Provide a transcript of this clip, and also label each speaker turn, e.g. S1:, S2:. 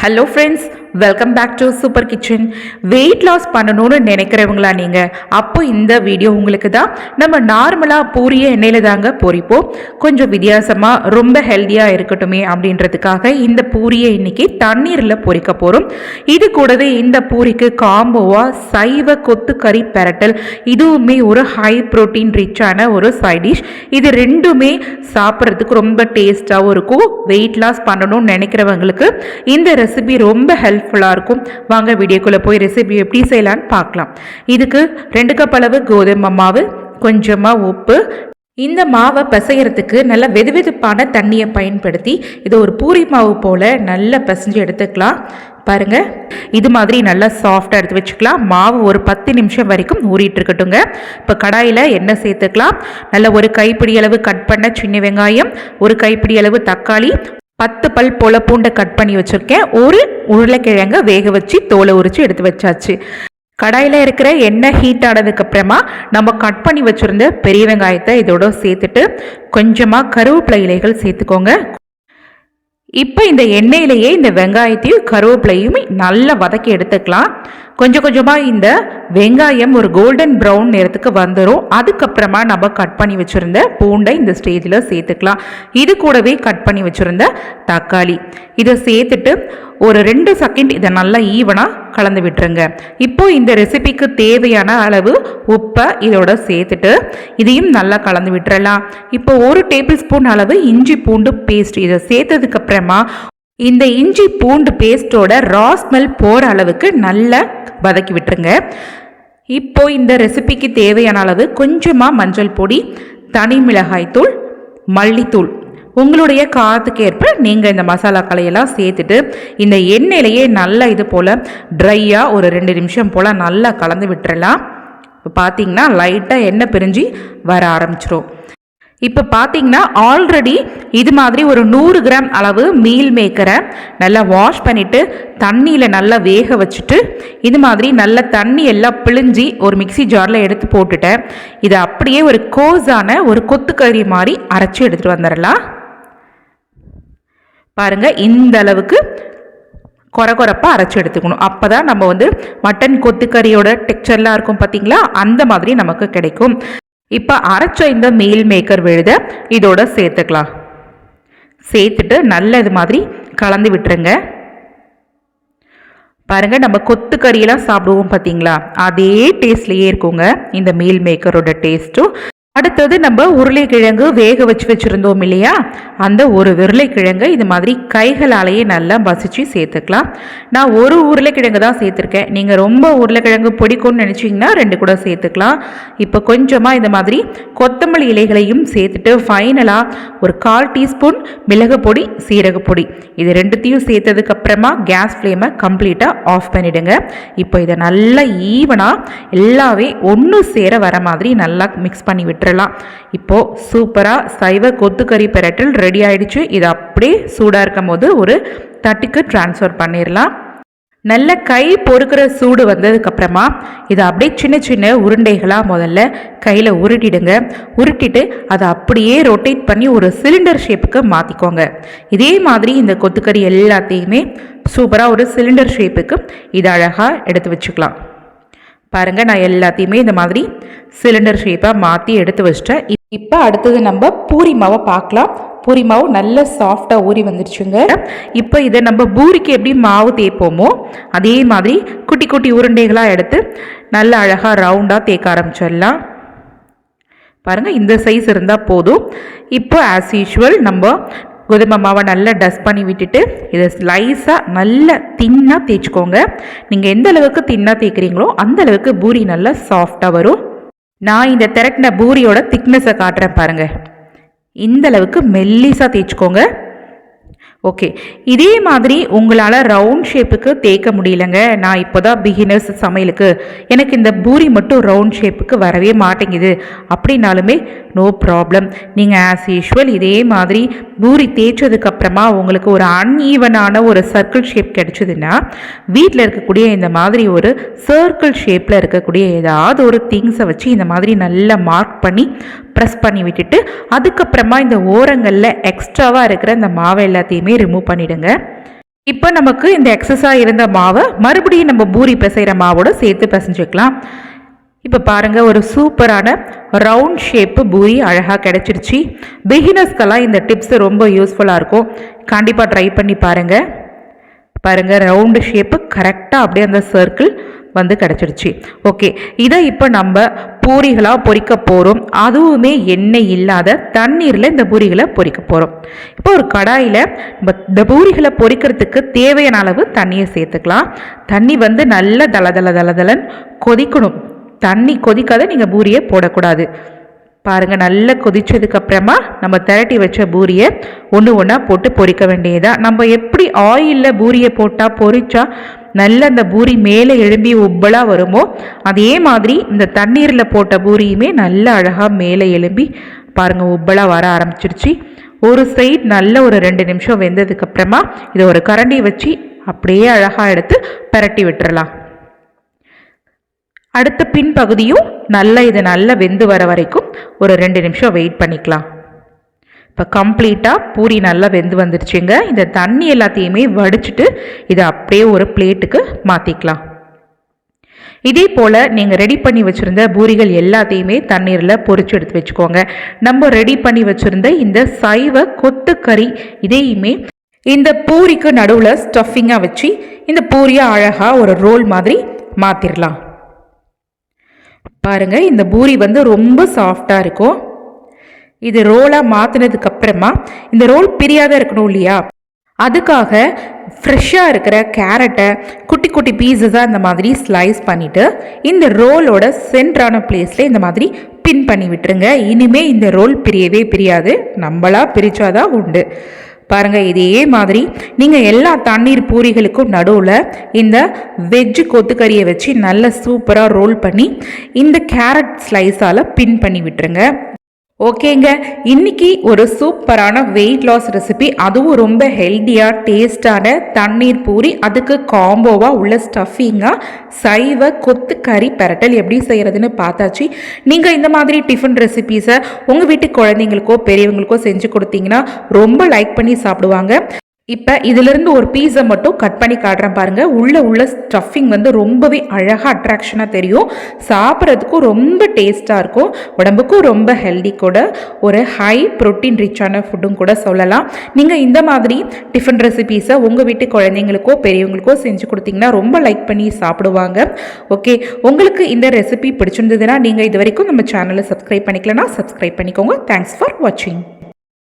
S1: Hello friends, welcome back to super kitchen. Weight loss பண்ணணும்னு நினைக்கிறவங்களா நீங்கள்? அப்போ இந்த வீடியோ உங்களுக்கு தான். நம்ம நார்மலாக பூரிய எண்ணெயில் தாங்க பொரிப்போம். கொஞ்சம் வித்தியாசமாக ரொம்ப ஹெல்த்தியாக இருக்கட்டுமே அப்படின்றதுக்காக இந்த பூரியை இன்னைக்கு தண்ணீரில் பொரிக்க போகிறோம். இது கூடவே இந்த பூரிக்கு காம்போவாக சைவ கொத்துக்கறி பெரட்டல், இதுவுமே ஒரு ஹை ப்ரோட்டீன் ரிச்சான ஒரு சைட் டிஷ். இது ரெண்டுமே சாப்பிட்றதுக்கு ரொம்ப டேஸ்ட்டாகவும் இருக்கும். வெயிட் லாஸ் பண்ணணும்னு நினைக்கிறவங்களுக்கு இந்த ரெசிபி ரொம்ப ஹெல்ப்ஃபுல்லாக இருக்கும். வாங்க வீடியோக்குள்ளே போய் ரெசிபி எப்படி செய்யலான்னு பார்க்கலாம். இதுக்கு 2 கப் அளவு கோதுமை மாவு, கொஞ்சமாக உப்பு. இந்த மாவை பிசைகிறதுக்கு நல்ல வெதுவெதுப்பான தண்ணியை பயன்படுத்தி இது ஒரு பூரி மாவு போல் நல்லா பிசைஞ்சு எடுத்துக்கலாம். பாருங்கள், இது மாதிரி நல்லா சாஃப்டாக எடுத்து வச்சுக்கலாம். மாவு ஒரு 10 நிமிஷம் வரைக்கும் ஊறிட்டு இருக்கட்டுங்க. இப்போ கடாயில் எண்ணெய் சேர்த்துக்கலாம். நல்ல ஒரு கைப்பிடி அளவு கட் பண்ண சின்ன வெங்காயம், ஒரு கைப்பிடி அளவு தக்காளி, 10 பல் போல பூண்டை கட் பண்ணி வச்சுருக்கேன். ஒரு உருளைக்கிழங்க வேக வச்சு தோலை உரித்து எடுத்து வச்சாச்சு. கடாயில் இருக்கிற எண்ணெய் ஹீட் ஆனதுக்கப்புறமா நம்ம கட் பண்ணி வச்சுருந்த பெரிய வெங்காயத்தை இதோட சேர்த்துட்டு கொஞ்சமாக கருவேப்பிலை இலைகள் சேர்த்துக்கோங்க. இப்போ இந்த எண்ணெயிலேயே இந்த வெங்காயத்தையும் கருவேப்பிலையும் நல்லா வதக்கி எடுத்துக்கலாம். கொஞ்சம் கொஞ்சமாக இந்த வெங்காயம் ஒரு கோல்டன் ப்ரௌன் நிறத்துக்கு வந்துடும். அதுக்கப்புறமா நம்ம கட் பண்ணி வச்சுருந்த பூண்டை இந்த ஸ்டேஜில் சேர்த்துக்கலாம். இது கூடவே கட் பண்ணி வச்சுருந்த தக்காளி இதை சேர்த்துட்டு ஒரு 2 செகண்ட் இதை நல்லா ஈவனாக கலந்து விட்டுருங்க. இப்போது இந்த ரெசிபிக்கு தேவையான அளவு உப்பை இதோட சேர்த்துட்டு இதையும் நல்லா கலந்து விட்டுறலாம். இப்போ 1 டேபிள் ஸ்பூன் அளவு இஞ்சி பூண்டு பேஸ்ட் இதை சேர்த்ததுக்கப்புறமா இந்த இஞ்சி பூண்டு பேஸ்ட்டோட ரா ஸ்மெல் போகிற அளவுக்கு நல்லா வதக்கி விட்டுருங்க. இப்போ இந்த ரெசிபிக்கு தேவையான அளவு கொஞ்சமாக மஞ்சள் பொடி, தனி மிளகாய் தூள், மல்லித்தூள், உங்களுடைய காரத்துக்கு ஏற்ப நீங்கள் இந்த மசாலாக்களையெல்லாம் சேர்த்துட்டு இந்த எண்ணெயிலேயே நல்லா இது போல் ட்ரையாக ஒரு 2 நிமிஷம் போல் நல்லா கலந்து விட்டுறலாம். இப்போ பார்த்தீங்கன்னா லைட்டாக எண்ணெய் பிரிஞ்சு வர ஆரம்பிச்சிரும். இப்போ பார்த்தீங்கன்னா ஆல்ரெடி இது மாதிரி ஒரு 100 கிராம் அளவு மீல் மேக்கரை நல்லா வாஷ் பண்ணிவிட்டு தண்ணியில் நல்லா வேக வச்சுட்டு இது மாதிரி நல்ல தண்ணி எல்லாம் பிழிஞ்சி ஒரு மிக்சி ஜாரில் எடுத்து போட்டுட்டேன். இதை அப்படியே ஒரு கோஸான ஒரு கொத்துக்கறி மாதிரி அரைச்சி எடுத்துகிட்டு வந்துடலாம். பாருங்கள், இந்த அளவுக்கு கொரப்பாக அரைச்சி எடுத்துக்கணும். அப்போ தான் நம்ம மட்டன் கொத்துக்கறியோட டெக்ஸ்சர்லாம் இருக்கும் பார்த்தீங்களா, அந்த மாதிரி நமக்கு கிடைக்கும். இப்போ அரைச்ச இந்த மீல் மேக்கர் விழுத இதோட சேர்த்துக்கலாம். சேர்த்துட்டு நல்ல இது மாதிரி கலந்து விட்டுருங்க. பாருங்கள், நம்ம கொத்துக்கறியெல்லாம் சாப்பிடுவோம் பார்த்தீங்களா, அதே டேஸ்ட்லேயே இருக்குங்க இந்த மீல் மேக்கரோட டேஸ்ட்டும். அடுத்தது நம்ம உருளைக்கிழங்கு வேக வச்சு வச்சுருந்தோம் இல்லையா, அந்த ஒரு உருளைக்கிழங்கு இது மாதிரி கைகளாலேயே நல்லா மசிச்சு சேர்த்துக்கலாம். நான் ஒரு உருளைக்கிழங்கு தான் சேர்த்துருக்கேன். நீங்கள் ரொம்ப உருளைக்கிழங்கு பிடிக்கும்னு நினச்சிங்கன்னா 2 கூட சேர்த்துக்கலாம். இப்போ கொஞ்சமாக இந்த மாதிரி கொத்தமல்லி இலைகளையும் சேர்த்துட்டு ஃபைனலாக ஒரு 1/4 டீஸ்பூன் மிளகு பொடி, சீரகப்பொடி இது 2த்தையும் சேர்த்ததுக்கப்புறமா கேஸ் ஃப்ளேமை கம்ப்ளீட்டாக ஆஃப் பண்ணிவிடுங்க. இப்போ இதை நல்லா ஈவனாக எல்லாமே ஒன்று சேர வர மாதிரி நல்லா மிக்ஸ் பண்ணி விட்டுரு. இப்போ சூப்பராக சைவ கொத்துக்கறி பெரட்டல் ரெடி ஆயிடுச்சு. இது அப்படியே சூடாக இருக்கும் போது ஒரு தட்டுக்கு டிரான்ஸ்ஃபர் பண்ணிடலாம். நல்ல கை பொறுக்கிற சூடு வந்ததுக்கப்புறமா இதை அப்படியே சின்ன சின்ன உருண்டைகளாக முதல்ல கையில் உருட்டிடுங்க. உருட்டிட்டு அதை அப்படியே ரொட்டேட் பண்ணி ஒரு சிலிண்டர் ஷேப்புக்கு மாற்றிக்கோங்க. இதே மாதிரி இந்த கொத்துக்கறி எல்லாத்தையுமே சூப்பராக ஒரு சிலிண்டர் ஷேப்புக்கு இதை அழகாக எடுத்து வச்சுக்கலாம். பாருங்கள், நான் எல்லாத்தையுமே இந்த மாதிரி சிலிண்டர் ஷேப்பாக மாற்றி எடுத்து வச்சிட்டேன். இப்போ அடுத்தது நம்ம பூரி மாவை பார்க்கலாம். பூரி மாவு நல்ல சாஃப்டாக ஊறி வந்துடுச்சுங்க. இப்போ இதை நம்ம பூரிக்கு எப்படி மாவு தேய்ப்போமோ அதே மாதிரி குட்டி குட்டி உருண்டைகளாக எடுத்து நல்ல அழகாக ரவுண்டாக தேய்க்க ஆரம்பிச்சிடலாம். பாருங்கள், இந்த சைஸ் இருந்தால் போதும். இப்போ ஆஸ் யூஷுவல் நம்ம கோதுமை மாவை நல்லா டஸ்ட் பண்ணி விட்டுட்டு இதை ஸ்லைஸாக நல்லா தின்னாக தேய்ச்சிக்கோங்க. நீங்கள் எந்த அளவுக்கு தின்னாக தேய்க்கிறீங்களோ அந்த அளவுக்கு பூரி நல்லா சாஃப்டாக வரும். நான் இந்த திரட்டின பூரியோட திக்னஸை காட்டுறேன் பாருங்கள். இந்த அளவுக்கு மெல்லிஸாக தேய்ச்சிக்கோங்க. ஓகே, இதே மாதிரி உங்களால் ரவுண்ட் ஷேப்புக்கு தேய்க்க முடியலங்க, நான் இப்போ தான் பிகினர்ஸ் சமையலுக்கு, எனக்கு இந்த பூரி மட்டும் ரவுண்ட் ஷேப்புக்கு வரவே மாட்டேங்குது அப்படின்னாலுமே நோ ப்ராப்ளம். நீங்கள் ஆஸ் யூஷுவல் இதே மாதிரி பூரி தேய்ச்சதுக்கப்புறமா உங்களுக்கு ஒரு அன்ஈவனான ஒரு சர்க்கிள் ஷேப் கிடைச்சதுன்னா வீட்டில் இருக்கக்கூடிய இந்த மாதிரி ஒரு சர்க்கிள் ஷேப்பில் இருக்கக்கூடிய ஏதாவது ஒரு திங்ஸை வச்சு இந்த மாதிரி நல்லா மார்க் பண்ணி ப்ரெஸ் பண்ணி விட்டுட்டு அதுக்கப்புறமா இந்த ஓரங்களில் எக்ஸ்ட்ராவாக இருக்கிற இந்த மாவை எல்லாத்தையுமே ரிமூவ் பண்ணிவிடுங்க. இப்போ நமக்கு இந்த எக்ஸஸாக இருந்த மாவை மறுபடியும் நம்ம பூரி பிசைகிற மாவோட சேர்த்து பிசைஞ்சிக்கலாம். இப்போ பாருங்கள், ஒரு சூப்பரான ரவுண்ட் ஷேப்பு பூரி அழகாக கிடச்சிருச்சு. பிகினர்ஸ்க்கெல்லாம் இந்த டிப்ஸ் ரொம்ப யூஸ்ஃபுல்லாக இருக்கும். கண்டிப்பாக ட்ரை பண்ணி பாருங்கள். ரவுண்டு ஷேப்பு கரெக்டாக அப்படியே அந்த சர்க்கிள் வந்து கிடச்சிருச்சு. ஓகே, இதை இப்போ நம்ம பூரிகளாக பொரிக்க போகிறோம். அதுவுமே எண்ணெய் இல்லாத தண்ணீரில் இந்த பூரிகளை பொரிக்க போகிறோம். இப்போ ஒரு கடாயில் நம்ம இந்த பூரிகளை பொரிக்கிறதுக்கு தேவையான அளவு தண்ணியை சேர்த்துக்கலாம். தண்ணி வந்து நல்ல தளதளன்னு கொதிக்கணும். தண்ணி கொதிக்காத நீங்கள் பூரியை போடக்கூடாது. பாருங்கள், நல்லா கொதிச்சதுக்கப்புறமா நம்ம திரட்டி வச்ச பூரியை ஒன்று ஒன்றா போட்டு பொரிக்க வேண்டியதான். நம்ம எப்படி ஆயிலில் பூரியை போட்டால் பொரிச்சா நல்ல அந்த பூரி மேலே எழும்பி உப்பலாக வருமோ, அதே மாதிரி இந்த தண்ணீரில் போட்ட பூரியுமே நல்ல அழகாக மேலே எழும்பி பாருங்கள் உப்பலாக வர ஆரம்பிச்சிருச்சு. ஒரு சைட் நல்ல ஒரு 2 நிமிஷம் வெந்ததுக்கப்புறமா இதை ஒரு கரண்டி வச்சு அப்படியே அழகாக எடுத்து பரட்டி விட்டுறலாம். அடுத்த பின்பகுதியும் இது நல்லா வெந்து வர வரைக்கும் ஒரு 2 நிமிஷம் வெயிட் பண்ணிக்கலாம். இப்போ கம்ப்ளீட்டாக பூரி நல்லா வெந்து வந்துருச்சுங்க. இந்த தண்ணி எல்லாத்தையுமே வடிச்சிட்டு இதை அப்படியே ஒரு பிளேட்டுக்கு மாற்றிக்கலாம். இதே போல் நீங்கள் ரெடி பண்ணி வச்சுருந்த பூரிகள் எல்லாத்தையுமே தண்ணீரில் பொரிச்சு எடுத்து வச்சுக்கோங்க. நம்ம ரெடி பண்ணி வச்சுருந்த இந்த சைவ கொத்துக்கறி இதையுமே இந்த பூரிக்கு நடுவில் ஸ்டஃபிங்காக வச்சு இந்த பூரியை அழகாக ஒரு ரோல் மாதிரி மாற்றிடலாம். பாருங்கள், இந்த பூரி வந்து ரொம்ப சாஃப்டாக இருக்கும். இது ரோலாக மாற்றினதுக்கப்புறமா இந்த ரோல் பிரியாத இருக்கணும் இல்லையா, அதுக்காக ஃப்ரெஷ்ஷாக இருக்கிற கேரட்டை குட்டி குட்டி பீஸஸாக இந்த மாதிரி ஸ்லைஸ் பண்ணிவிட்டு இந்த ரோலோட சென்டரான பிளேஸில் இந்த மாதிரி பின் பண்ணி விட்டுருங்க. இனிமேல் இந்த ரோல் பிரியவே பிரியாது, நம்மளாக பிரித்தாதான் உண்டு. பாருங்கள், இதே மாதிரி நீங்கள் எல்லா தண்ணீர் பூரிகளுக்கும் நடுவில் இந்த வெஜ்ஜு கொத்துக்கறியை வச்சு நல்ல சூப்பராக ரோல் பண்ணி இந்த கேரட் ஸ்லைஸால் பின் பண்ணி விட்டுருங்க. ஓகேங்க, இன்னைக்கு ஒரு சூப்பரான வெயிட் லாஸ் ரெசிபி, அதுவும் ரொம்ப ஹெல்த்தியாக டேஸ்டான தண்ணீர் பூரி, அதுக்கு காம்போவாக உள்ள ஸ்டஃபிங்காக சைவ கொத்துக்கறி பெரட்டல் எப்படி செய்கிறதுன்னு பார்த்தாச்சு. நீங்கள் இந்த மாதிரி டிஃபன் ரெசிபீஸை உங்கள் வீட்டு குழந்தைங்களுக்கோ பெரியவங்களுக்கோ செஞ்சு கொடுத்தீங்கன்னா ரொம்ப லைக் பண்ணி சாப்பிடுவாங்க. இப்போ இதிலிருந்து ஒரு பீஸை மட்டும் கட் பண்ணி காட்டுறேன் பாருங்கள். உள்ள ஸ்டஃபிங் வந்து ரொம்பவே அழகாக அட்ராக்ஷனாக தெரியும். சாப்பிட்றதுக்கும் ரொம்ப டேஸ்ட்டாக இருக்கும். உடம்புக்கும் ரொம்ப ஹெல்தி கூட, ஒரு ஹை ப்ரோட்டீன் ரிச்சான ஃபுட்டும் கூட சொல்லலாம். நீங்கள் இந்த மாதிரி டிஃபன் ரெசிபீஸை உங்கள் வீட்டு குழந்தைங்களுக்கோ பெரியவங்களுக்கோ செஞ்சு கொடுத்தீங்கன்னா ரொம்ப லைக் பண்ணி சாப்பிடுவாங்க. ஓகே, உங்களுக்கு இந்த ரெசிபி பிடிச்சிருந்ததுன்னா நீங்கள் இது வரைக்கும் நம்ம சேனலை சப்ஸ்கிரைப் பண்ணிக்கலன்னா சப்ஸ்கிரைப் பண்ணிக்கோங்க. தேங்க்ஸ் ஃபார் வாட்சிங்.